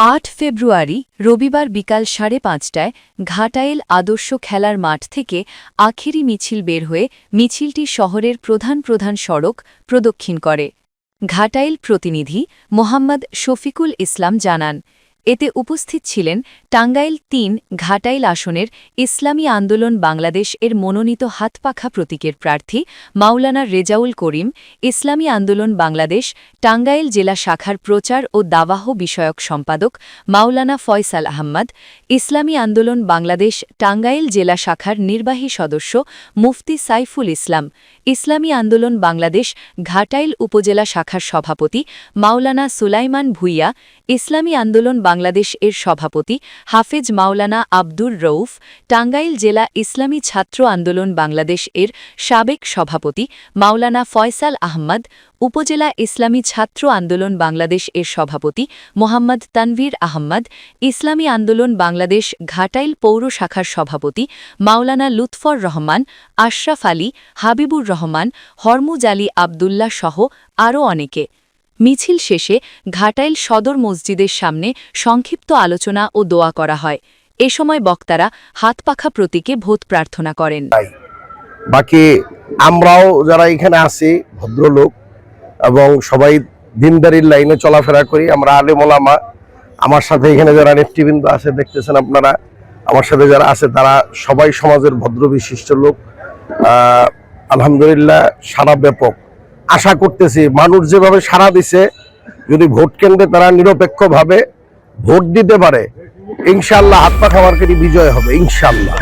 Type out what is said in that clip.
৮ ফেব্রুয়ারি রবিবার বিকাল ৫:৩০টায় ঘাটাইল আদর্শ খেলার মাঠ থেকে আখেরি মিছিল বের হয়ে মিছিলটি শহরের প্রধান প্রধান সড়ক প্রদক্ষিণ করে। ঘাটাইল প্রতিনিধি মোহাম্মদ শফিকুল ইসলাম জানান, এতে উপস্থিত ছিলেন টাঙ্গাইল ৩ ঘাটাইল আসনের ইসলামী আন্দোলন বাংলাদেশ এর মনোনীত হাতপাখা প্রতীকের প্রার্থী মাওলানা রেজাউল করিম, ইসলামী আন্দোলন বাংলাদেশ টাঙ্গাইল জেলা শাখার প্রচার ও দাওয়াহ বিষয়ক সম্পাদক মাওলানা ফয়সাল আহমদ, ইসলামী আন্দোলন বাংলাদেশ টাঙ্গাইল জেলা শাখার নির্বাহী সদস্য মুফতি সাইফুল ইসলাম, ইসলামী আন্দোলন বাংলাদেশ ঘাটাইল উপজেলা শাখার সভাপতি মাওলানা সুলাইমান ভুইয়া, ইসলামী আন্দোলন বাংলাদেশ এর সভাপতি হাফেজ মাওলানা আব্দুর রউফ, টাঙ্গাইল জেলা ইসলামী ছাত্র আন্দোলন বাংলাদেশ এর সাবেক সভাপতি মাওলানা ফয়সাল আহমদ, উপজেলা ইসলামী ছাত্র আন্দোলন বাংলাদেশ এর সভাপতি মোহাম্মদ তানভীর আহমদ, ইসলামী আন্দোলন বাংলাদেশ ঘাটাইল পৌর শাখার সভাপতি মাওলানা লুৎফর রহমান, আশরাফ আলী, হাবিবুর রহমান, হরমুজ আলী আবদুল্লাহ সহ আরও অনেকে। মিছিল শেষে ঘাটাইল সদর মসজিদের সামনে সংক্ষিপ্ত আলোচনা ও দোয়া করা হয়। এ সময় বক্তারা হাতপাখা প্রতীকে ভোট প্রার্থনা করেন। বাকি আমরাও যারা এখানে আছি ভদ্রলোক এবং সবাই দিনদারির লাইনে চলাফেরা করি, আমরা আলেম ওলামা, আমার সাথে এখানে যারা নেতৃবৃন্দ আছে দেখতেছেন আপনারা, আমার সাথে যারা আছে তারা সবাই সমাজের ভদ্র বিশিষ্ট লোক। আলহামদুলিল্লাহ সারা ব্যাপক। আশা করতেছি মানুষ যেভাবে সাড়া দিছে, যদি ভোট কেন্দ্রে তারা নিরপেক্ষভাবে ভোট দিতে পারে, ইনশাআল্লাহ হাতপাখা মার্কেটই বিজয় হবে ইনশাআল্লাহ।